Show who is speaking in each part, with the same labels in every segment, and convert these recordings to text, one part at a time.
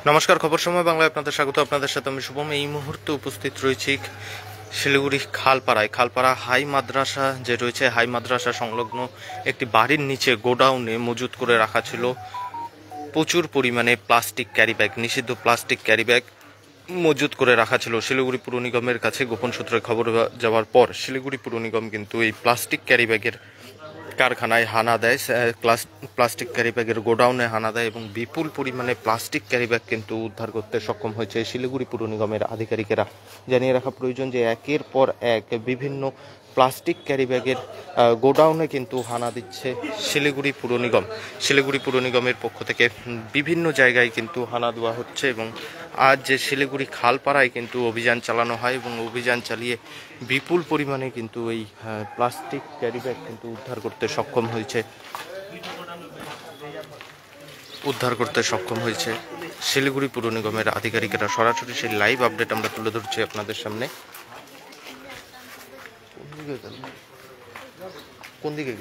Speaker 1: নমস্কার, খবর সময় বাংলায় আপনাদের স্বাগত। আপনাদের সাথে আমি শুভম। এই মুহূর্তে উপস্থিত রয়েছি শিলিগুড়ি খালপাড়া হাই মাদ্রাসা যে রয়েছে, হাই মাদ্রাসা সংলগ্ন একটি বাড়ির নিচে গোডাউনে মজুত করে রাখা ছিল প্রচুর পরিমাণে প্লাস্টিক ক্যারি ব্যাগ, নিষিদ্ধ প্লাস্টিক ক্যারি ব্যাগ মজুত করে রাখা ছিল। শিলিগুড়ি পুর নিগমের কাছে গোপন সূত্রে খবর যাওয়ার পর শিলিগুড়ি পুর নিগম কিন্তু এই প্লাস্টিক ক্যারি ব্যাগের কারখানায় হানা দেয়, প্লাস্টিক ক্যারি ব্যাগের গোডাউনে হানা দেয় এবং বিপুল পরিমাণে প্লাস্টিক ক্যারি ব্যাগ কিন্তু উদ্ধার করতে সক্ষম হয়েছে শিলিগুড়ি পুর নিগমের আধিকারিকেরা। জানিয়ে রাখা প্রয়োজন যে একের পর এক বিভিন্ন প্লাস্টিক ক্যারি ব্যাগের গোডাউনে কিন্তু হানা দিচ্ছে শিলিগুড়ি পুর নিগম। শিলিগুড়ি পুর নিগমের পক্ষ থেকে বিভিন্ন জায়গায় কিন্তু হানা দেওয়া হচ্ছে এবং আজ যে শিলিগুড়ি খালপাড়ায় কিন্তু অভিযান চালানো হয় এবং অভিযান চালিয়ে বিপুল পরিমাণে কিন্তু এই প্লাস্টিক ক্যারি ব্যাগ কিন্তু উদ্ধার করতে সক্ষম হয়েছে শিলিগুড়ি পুর নিগমের আধিকারিকেরা। সরাসরি সেই লাইভ আপডেট আমরা তুলে ধরছি আপনাদের সামনে। কোন দিকে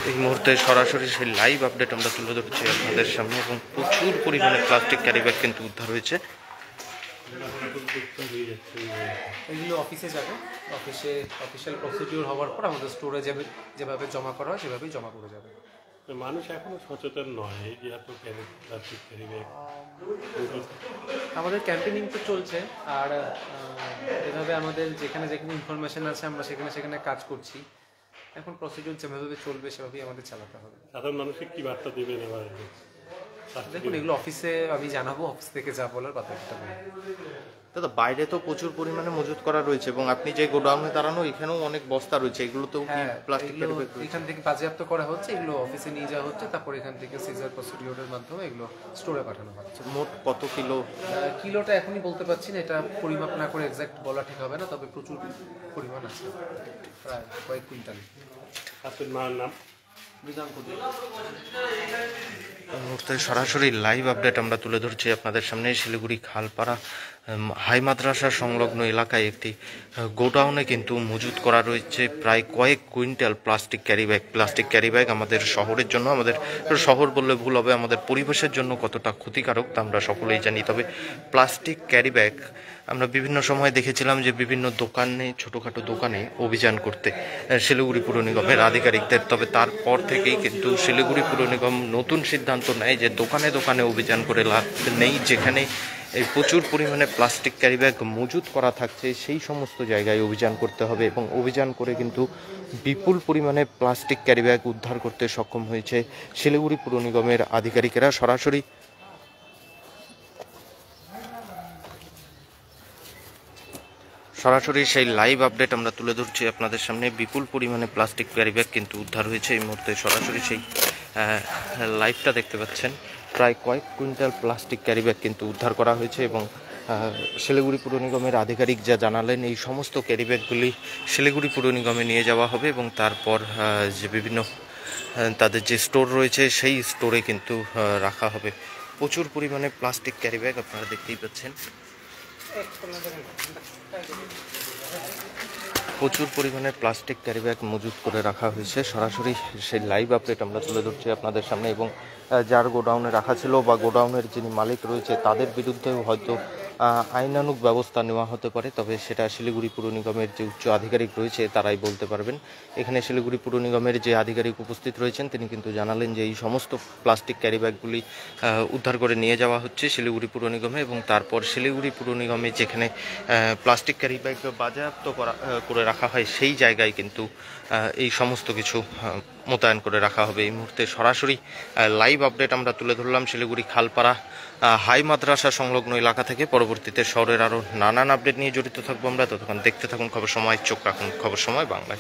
Speaker 1: এই মুহূর্তে সরাসরি সেই লাইভ আপডেট আমরা তুলে ধরছি আপনাদের সামনে এবং প্রচুর পরিমাণে প্লাস্টিক ক্যারি ব্যাগ কিন্তু উদ্ধার হয়েছে।
Speaker 2: এগুলো অফিসে যাবে, অফিসিয়াল প্রসিডিউর হওয়ার পর আমাদের স্টোরে যাবে, যেভাবে জমা করা হয় সেভাবেই জমা করে যাবে।
Speaker 3: মানুষ এখনো সচেতন নয়, এই যে এত প্লাস্টিক ক্যারি ব্যাগ।
Speaker 2: আমাদের ক্যাম্পেইনিং তো চলছে, আর এভাবে আমাদের যেখানে যেখানে ইনফরমেশন আছে আমরা সেখানে কাজ করছি। এখন প্রসিডিউর যেভাবে চলবে সেভাবেই আমাদের চালাতে হবে।
Speaker 3: সাধারণ মানুষকে কি বার্তা দেবেন এবার?
Speaker 2: দেখুন, এগুলো অফিসে আমি জানাবো, অফিস থেকে যা বলার কথা।
Speaker 1: দাদা, বাইরে তো প্রচুর পরিমাণে মজুত করা রয়েছে এবং আপনি যে গোডাউনে দাঁড়ানো এখানেও অনেক বস্তা রয়েছে, এগুলোতেও প্লাস্টিক ক্যারি ব্যাগ
Speaker 2: এখান থেকে বাজেয়াপ্ত করা হচ্ছে, এগুলো অফিসে নিয়ে যাওয়া হচ্ছে, তারপর এখান থেকে সিজার প্রসিডিউরের মাধ্যমে এগুলো স্টোরে পাঠানো হচ্ছে।
Speaker 1: মোট কত
Speaker 2: কিলোটা এখনই বলতে পারছি না, এটা পরিমাপ না করে এক্সাক্ট বলা ঠিক হবে না, তবে প্রচুর পরিমাণ আছে, প্রায় কয়েক কুইন্টাল।
Speaker 3: আপনার মার নাম?
Speaker 1: এই মুহূর্তে সরাসরি লাইভ আপডেট আমরা তুলে ধরছি আপনাদের সামনে। শিলিগুড়ি খালপাড়া হাই মাদ্রাসা সংলগ্ন এলাকায় একটি গোডাউনে কিন্তু মজুত করা রয়েছে প্রায় কয়েক কুইন্টাল প্লাস্টিক ক্যারি ব্যাগ। আমাদের শহরের জন্য, আমাদের শহর বললে ভুল হবে, আমাদের পরিবেশের জন্য কতটা ক্ষতিকারক তা আমরা সকলেই জানি। তবে প্লাস্টিক ক্যারি ব্যাগ আমরা বিভিন্ন সময় দেখেছিলাম যে বিভিন্ন দোকানে, ছোটোখাটো দোকানে অভিযান করতে শিলিগুড়ি পুর নিগমের আধিকারিকদের। তবে তারপর থেকেই কিন্তু শিলিগুড়ি পুর নিগম নতুন সিদ্ধান্ত নেয় যে দোকানে দোকানে অভিযান করে লাভ নেই। যেখানে এই প্রচুর পরিমাণে প্লাস্টিক ক্যারি ব্যাগ মজুত করা থাকছে সেই সমস্ত জায়গায় অভিযান করতে হবে এবং অভিযান করে কিন্তু বিপুল পরিমাণে প্লাস্টিক ক্যারি ব্যাগ উদ্ধার করতে সক্ষম হয়েছে শিলিগুড়ি পুর নিগমের আধিকারিকেরা। সরাসরি সেই লাইভ আপডেট আমরা তুলে ধরছি আপনাদের সামনে। বিপুল পরিমাণে প্লাস্টিক ক্যারি ব্যাগ কিন্তু উদ্ধার হয়েছে এই মুহূর্তে। সরাসরি সেই লাইভটা দেখতে পাচ্ছেন। প্রায় কয়েক কুইন্টাল প্লাস্টিক ক্যারি ব্যাগ কিন্তু উদ্ধার করা হয়েছে এবং শিলিগুড়ি পুর নিগমের আধিকারিক যা জানালেন, এই সমস্ত ক্যারি ব্যাগগুলি শিলিগুড়ি পুর নিগমে নিয়ে যাওয়া হবে এবং তারপর যে বিভিন্ন তাদের যে স্টোর রয়েছে সেই স্টোরে কিন্তু রাখা হবে। প্রচুর পরিমাণে প্লাস্টিক ক্যারি ব্যাগ আপনারা দেখতেই পাচ্ছেন। প্রচুর পরিমাণে প্লাস্টিক ক্যারি ব্যাগ মজুত করে রাখা হয়েছে। সরাসরি সেই লাইভ আপডেট আমরা তুলে ধরছি আপনাদের সামনে এবং যার গোডাউনে রাখা ছিল বা গোডাউনের যিনি মালিক রয়েছে তাদের বিরুদ্ধেও হয়তো আইনানুগ ব্যবস্থা নেওয়া হতে পারে, তবে সেটা শিলিগুড়ি পুর নিগমের যে উচ্চ আধিকারিক রয়েছে তারাই বলতে পারবেন। এখানে শিলিগুড়ি পুর নিগমের যে আধিকারিক উপস্থিত রয়েছেন তিনি কিন্তু জানালেন যে এই সমস্ত প্লাস্টিক ক্যারি ব্যাগগুলি উদ্ধার করে নিয়ে যাওয়া হচ্ছে শিলিগুড়ি পুর নিগমে এবং তারপর শিলিগুড়ি পুর নিগমে যেখানে প্লাস্টিক ক্যারি ব্যাগ বাজেয়াপ্ত করে রাখা হয় সেই জায়গায় কিন্তু এই সমস্ত কিছু মোতায়েন করে রাখা হবে। এই মুহূর্তে সরাসরি লাইভ আপডেট আমরা তুলে ধরলাম শিলিগুড়ি খালপাড়া হাই মাদ্রাসা সংলগ্ন এলাকা থেকে। পরবর্তীতে শহরের আরও নানান আপডেট নিয়ে জড়িত থাকবো আমরা। ততক্ষণ দেখতে থাকুন খবর সময়, চোখ রাখুন খবর সময় বাংলায়।